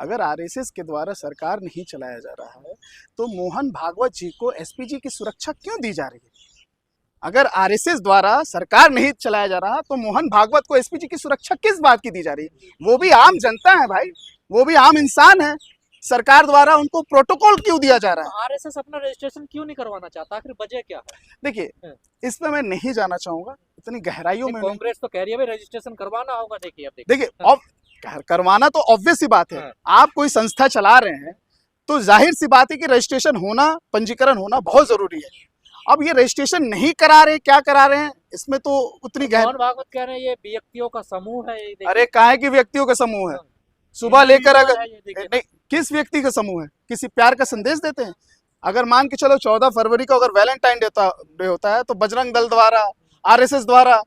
अगर आरएसएस के द्वारा सरकार नहीं चलाया जा रहा है तो मोहन भागवत जी को एसपीजी की सुरक्षा क्यों दी जा रही है? अगर आरएसएस द्वारा सरकार नहीं चलाया जा रहा तो मोहन भागवत को एसपीजी की सुरक्षा किस बात की दी जा रही है? वो भी आम जनता है भाई, वो भी आम इंसान है। सरकार द्वारा उनको प्रोटोकॉल क्यों दिया जा रहा है? आरएसएस अपना रजिस्ट्रेशन क्यों नहीं करवाना चाहता, आखिर वजह क्या है? देखिए, इसमें मैं नहीं जाना चाहूंगा, इतनी गहराइयों में कांग्रेस तो कह रही है भाई रजिस्ट्रेशन करवाना होगा। देखिए अब देखिए करवाना तो ऑब्वियस सी बात है। आप कोई संस्था चला रहे हैं तो जाहिर सी बात है कि रजिस्ट्रेशन होना, पंजीकरण होना बहुत जरूरी है। अब ये रजिस्ट्रेशन नहीं करा रहे, क्या करा रहे हैं इसमें तो उतनी मोहन भागवत कह रहे हैं ये व्यक्तियों का समूह है। अरे काहे की व्यक्तियों का समूह है? सुबह लेकर अगर नहीं, किस व्यक्ति का समूह है? किसी प्यार का संदेश देते हैं? अगर मान के चलो 14 फरवरी को अगर वैलेंटाइन डे होता है तो बजरंग दल द्वारा, आरएसएस द्वारा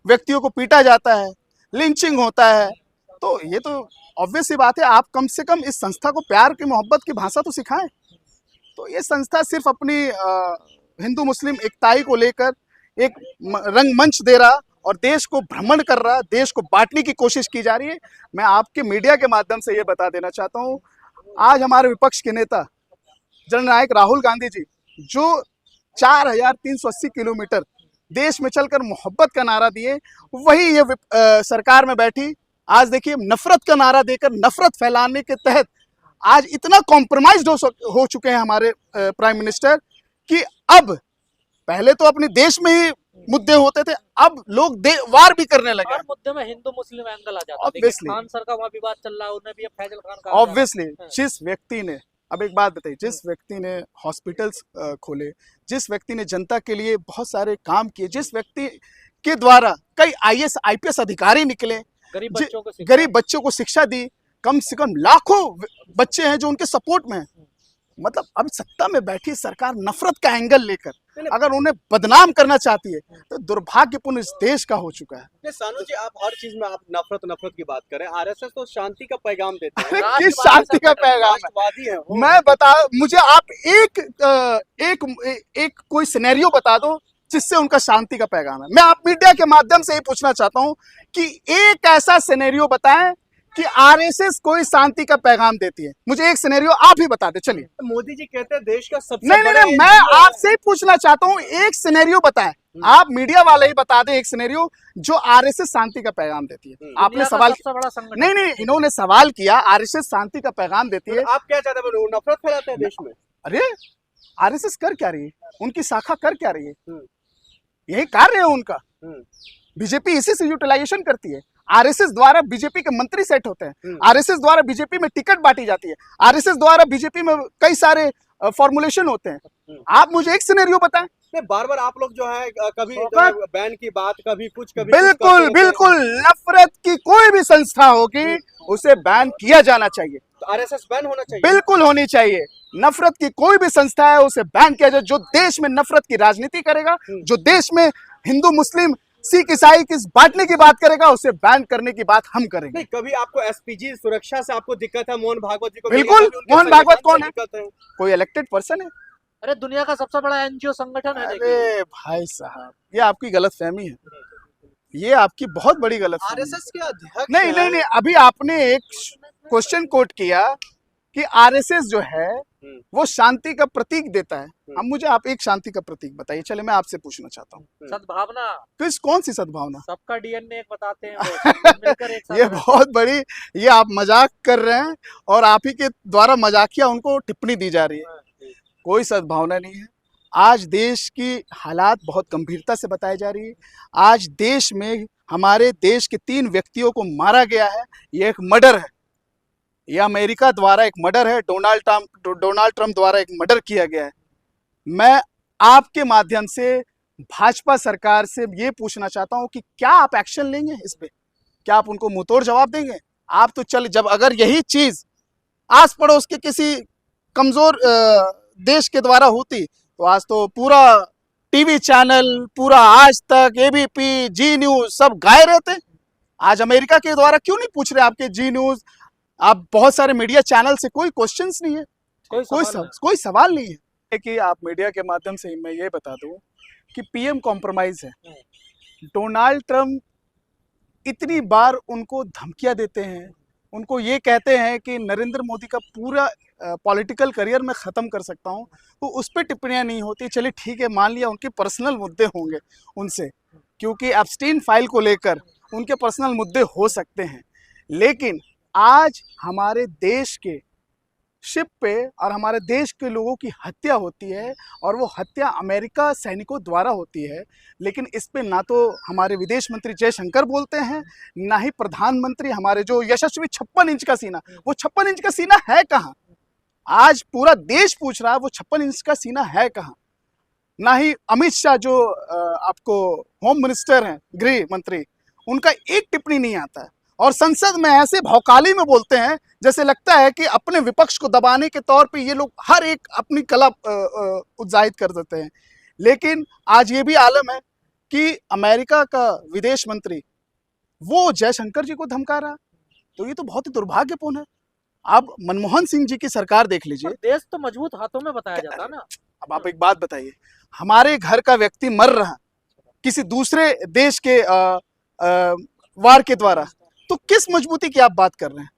व्यक्तियों को पीटा जाता है, लिंचिंग होता है, तो ये तो ऑब्वियस सी बात है। आप कम से कम इस संस्था को प्यार की, मोहब्बत की भाषा तो सिखाएं। तो ये संस्था सिर्फ अपनी हिंदू मुस्लिम एकताई को लेकर एक रंगमंच दे रहा और देश को भ्रमण कर रहा, देश को बांटने की कोशिश की जा रही है। मैं आपके मीडिया के माध्यम से ये बता देना चाहता हूँ, आज हमारे विपक्ष के नेता जननायक राहुल गांधी जी जो 4380 किलोमीटर देश में चलकर मोहब्बत का नारा दिए, वही ये सरकार में बैठी आज देखिए नफरत का नारा देकर, नफरत फैलाने के तहत आज इतना कॉम्प्रोमाइज्ड हो चुके हैं हमारे प्राइम मिनिस्टर कि अब पहले तो अपने देश में ही मुद्दे होते थे, अब लोग वार भी करने लगे। हर मुद्दे में हिंदू मुस्लिम एंगल आ जाता है। ऑब्वियसली खान सर का वहाँ विवाद चल रहा है, उन्हें भी अब फैजल खान का ऑब्वियसली जिस व्यक्ति ने, अब एक बात बताइए, जिस व्यक्ति ने हॉस्पिटल्स खोले, जिस व्यक्ति ने जनता के लिए बहुत सारे काम किए, जिस व्यक्ति के द्वारा कई आईएएस आईपीएस अधिकारी निकले, गरीब बच्चों को शिक्षा दी, कम से कम लाखों बच्चे हैं जो उनके सपोर्ट में हैं। मतलब अब सत्ता में बैठी सरकार नफरत का एंगल लेकर अगर उन्हें बदनाम करना चाहती है तो दुर्भाग्यपूर्ण इस देश का हो चुका है। सानू जी, आप हर चीज में आप नफरत की बात करें। आरएसएस तो शांति का पैगाम देते हैं। किस शांति का पैगाम है? मैं बता, मुझे आप एक कोई सिनेरियो बता दो जिससे उनका शांति का पैगाम है। मैं आप मीडिया के माध्यम से ये पूछना चाहता हूं कि एक ऐसा सिनेरियो बताएं कि आरएसएस कोई शांति का पैगाम देती है। मुझे एक सिनेरियो आप ही बता दे। चलिए, मोदी जी कहते हैं देश का सबसे नहीं, मैं आपसे ही पूछना चाहता हूं, एक सिनेरियो बताएं। आप मीडिया वाले ही बता दें एक सिनेरियो जो आरएसएस शांति का पैगाम देती है। आपने सवाल, नहीं, इन्होंने सवाल किया आरएसएस शांति का पैगाम देती है, आप क्या चाहते हैं? नफरत फैलाते हैं देश में। अरे आरएसएस कर क्या रही है? उनकी शाखा कर क्या रही है? यही कार्य है उनका। बीजेपी इसी से यूटिलाइजेशन करती है। आरएसएस द्वारा बीजेपी के मंत्री सेट होते हैं, आरएसएस द्वारा बीजेपी में टिकट बांटी जाती है, आरएसएस द्वारा बीजेपी में कई सारे फॉर्मुलेशन होते हैं। आप मुझे एक सिनेरियो बताएं। बार बार आप लोग जो है कभी बैन की बात, कभी कुछ, कभी बिल्कुल नफरत की कोई भी संस्था होगी उसे बैन किया जाना चाहिए। तो आरएसएस बैन होना चाहिए, बिल्कुल होनी चाहिए। नफरत की कोई भी संस्था है उसे बैन किया जाए। जो देश में नफरत की राजनीति करेगा, जो देश में हिंदू मुस्लिम सिख ईसाई किस बांटने की बात करेगा, उसे बैन करने की बात हम करेंगे। नहीं, कभी आपको एसपीजी सुरक्षा से आपको दिक्कत है? मोहन भागवत जी को बिल्कुल। मोहन भागवत कौन है? कोई इलेक्टेड पर्सन है? अरे दुनिया का सबसे बड़ा एनजीओ संगठन है। अरे भाई साहब, ये आपकी गलतफहमी है, ये आपकी बहुत बड़ी गलतफहमी। आरएसएस के अध्यक्ष नहीं, अभी आपने एक क्वेश्चन कोट किया कि आरएसएस जो है वो शांति का प्रतीक देता है। अब मुझे आप एक शांति का प्रतीक बताइए। चले, मैं आपसे पूछना चाहता हूँ, सद्भावना। किस कौन सी सद्भावना? सबका डीएनए एक बताते हैं। ये बहुत बड़ी, ये आप मजाक कर रहे हैं और आप ही के द्वारा मजाकिया उनको टिप्पणी दी जा रही है। कोई सद्भावना नहीं है। आज देश की हालात बहुत गंभीरता से बताई जा रही है। आज देश में हमारे देश के 3 व्यक्तियों को मारा गया है। ये एक मर्डर है, यह अमेरिका द्वारा एक मर्डर है, डोनाल्ड ट्रंप द्वारा एक मर्डर किया गया है। मैं आपके माध्यम से भाजपा सरकार से ये पूछना चाहता हूं कि क्या आप एक्शन लेंगे इस पे? क्या आप उनको मुंहतोड़ जवाब देंगे? आप तो चल, जब अगर यही चीज आस पड़ोस के किसी कमजोर देश के द्वारा होती तो आज तो पूरा टीवी चैनल, पूरा आज तक, एबीपी, जी न्यूज सब गाए रहते। आज अमेरिका के द्वारा क्यों नहीं पूछ रहे आपके जी न्यूज, आप बहुत सारे मीडिया चैनल से कोई क्वेश्चंस नहीं है, कोई सवाल नहीं है कि आप मीडिया के माध्यम से मैं ये बता दूं कि पीएम कॉम्प्रोमाइज है। डोनाल्ड ट्रंप इतनी बार उनको धमकियां देते हैं, उनको ये कहते हैं कि नरेंद्र मोदी का पूरा पॉलिटिकल करियर मैं ख़त्म कर सकता हूँ, तो उस पर टिप्पणियाँ नहीं होती। चलिए ठीक है, मान लिया उनके पर्सनल मुद्दे होंगे उनसे, क्योंकि एब्स्टीन फाइल को लेकर उनके पर्सनल मुद्दे हो सकते हैं, लेकिन आज हमारे देश के शिप पे और हमारे देश के लोगों की हत्या होती है, और वो हत्या अमेरिका सैनिकों द्वारा होती है। लेकिन इस पे ना तो हमारे विदेश मंत्री जयशंकर बोलते हैं, ना ही प्रधानमंत्री हमारे जो यशस्वी 56 इंच का सीना, वो 56 इंच का सीना है कहाँ? आज पूरा देश पूछ रहा है वो 56 इंच का सीना है कहाँ? ना ही अमित शाह जो आपको होम मिनिस्टर हैं, गृह मंत्री, उनका एक टिप्पणी नहीं आता है, और संसद में ऐसे भौकाली में बोलते हैं जैसे लगता है कि अपने विपक्ष को दबाने के तौर पे ये लोग हर एक अपनी कला उत्साहित कर देते हैं। लेकिन आज ये भी आलम है कि अमेरिका का विदेश मंत्री वो जयशंकर जी को धमका रहा, तो ये तो बहुत ही दुर्भाग्यपूर्ण है। आप मनमोहन सिंह जी की सरकार देख लीजिए, पर देश तो मजबूत हाथों में बताया जाता है ना। अब आप एक बात बताइए, हमारे घर का व्यक्ति मर रहा किसी दूसरे देश के वार के द्वारा, तो किस मजबूती की आप बात कर रहे हैं?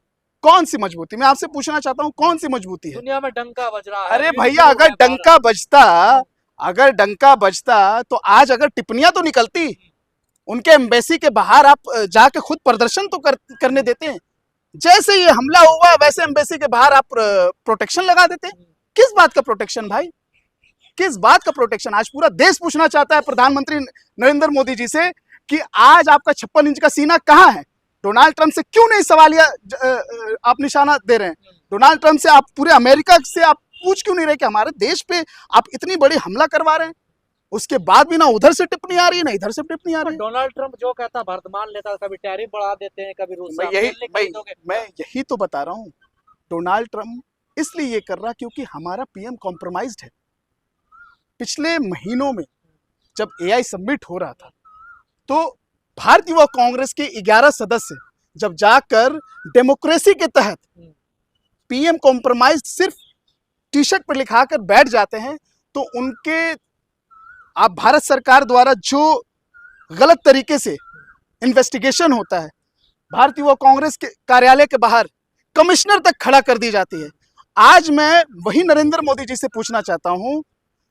कौन सी मजबूती? मैं आपसे पूछना चाहता हूं, कौन सी मजबूती है? दुनिया में डंका बज रहा है। अरे भैया, अगर डंका बजता तो आज अगर टिप्पणियां तो निकलती, उनके एम्बेसी के बाहर आप जाके खुद प्रदर्शन तो करने देते हैं। जैसे ये हमला हुआ वैसे एम्बेसी के बाहर आप प्रोटेक्शन लगा देते हैं। किस बात का प्रोटेक्शन भाई? किस बात का प्रोटेक्शन? आज पूरा देश पूछना चाहता है प्रधानमंत्री नरेंद्र मोदी जी से कि आज आपका 56 इंच का सीना कहाँ है? डोनाल्ड ट्रंप से क्यों नहीं सवालिया आप निशाना दे रहे हैं? डोनाल्ड ट्रंप से, आप पूरे अमेरिका से आप पूछ क्यों नहीं रहे कि हमारे देश पे आप इतनी बड़ी हमला करवा रहे हैं? उसके बाद भी ना उधर से टिप्पणी आ रही है, ना इधर से टिप्पणी आ रही है। डोनाल्ड ट्रंप जो कहता है वर्तमान लेता है, कभी टैरिफ बढ़ा देते हैं, कभी रूस से मैं यही तो बता रहा हूँ। डोनाल्ड ट्रंप इसलिए ये कर रहा क्योंकि हमारा पीएम कॉम्प्रोमाइज्ड है। पिछले महीनों में जब एआई सबमिट हो रहा था, तो भारतीय युवा कांग्रेस के 11 सदस्य जब जाकर डेमोक्रेसी के तहत पीएम कॉम्प्रोमाइज सिर्फ टी शर्ट पर लिखाकर बैठ जाते हैं, तो उनके आप भारत सरकार द्वारा जो गलत तरीके से इन्वेस्टिगेशन होता है, भारतीय युवा कांग्रेस के कार्यालय के बाहर कमिश्नर तक खड़ा कर दी जाती है। आज मैं वही नरेंद्र मोदी जी से पूछना चाहता हूं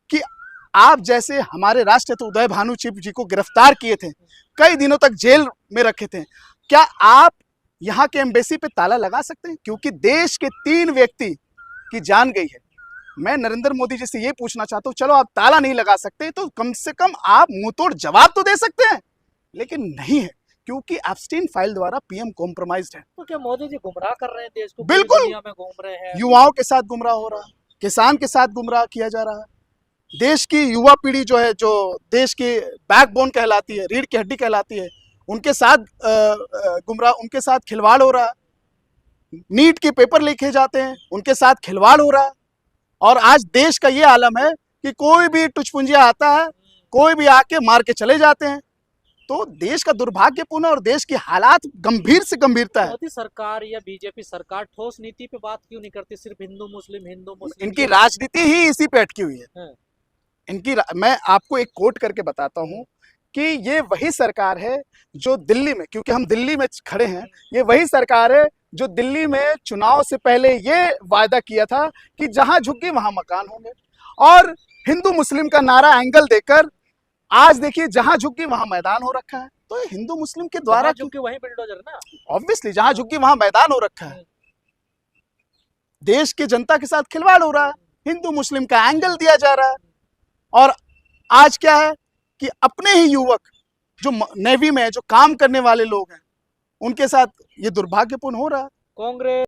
कि आप जैसे हमारे राष्ट्रहित उदय भानु जी को गिरफ्तार किए थे, कई दिनों तक जेल में रखे थे, क्या आप यहाँ के एम्बेसी पे ताला लगा सकते हैं? क्योंकि देश के 3 व्यक्ति की जान गई है। मैं नरेंद्र मोदी जी से ये पूछना चाहता हूँ, चलो आप ताला नहीं लगा सकते तो कम से कम आप मुंहतोड़ जवाब तो दे सकते हैं, लेकिन नहीं है, क्योंकि एब्स्टीन फाइल द्वारा पीएम कॉम्प्रोमाइज्ड है। तो क्या मोदी जी गुमराह कर रहे हैं देश को? बिल्कुल, दुनिया में घूम रहे हैं, युवाओं के साथ गुमराह हो रहा है, किसान के साथ गुमराह किया जा रहा है। देश की युवा पीढ़ी जो है, जो देश की बैकबोन कहलाती है, रीढ़ की हड्डी कहलाती है, उनके साथ गुमराह, उनके साथ खिलवाड़ हो रहा है। नीट के पेपर लिखे जाते हैं, उनके साथ खिलवाड़ हो रहा है। और आज देश का ये आलम है कि कोई भी टुचपुंजिया आता है, कोई भी आके मार के चले जाते हैं। तो देश का दुर्भाग्यपूर्ण और देश की हालात गंभीर से गंभीरता है। मोदी सरकार या बीजेपी सरकार ठोस नीति पे बात क्यों नहीं करती? सिर्फ हिंदू मुस्लिम इनकी राजनीति ही इसी पे अटकी हुई है। मैं आपको एक कोट करके बताता हूं कि ये वही सरकार है जो दिल्ली में, क्योंकि हम दिल्ली में खड़े हैं, ये वही सरकार है जो दिल्ली में चुनाव से पहले ये वायदा किया था कि जहां झुकी वहां मकान होंगे, और हिंदू मुस्लिम का नारा एंगल देकर आज देखिए जहां झुकी वहां मैदान हो रखा है। तो ये हिंदू मुस्लिम के द्वारा, क्योंकि वही बिल्डोजर ना, ऑब्वियसली जहां झुकी वहां मैदान हो रखा है। देश की जनता के साथ खिलवाड़ हो रहा है, हिंदू मुस्लिम का एंगल दिया जा रहा है। और आज क्या है कि अपने ही युवक जो नेवी में जो काम करने वाले लोग हैं, उनके साथ ये दुर्भाग्यपूर्ण हो रहा है। कांग्रेस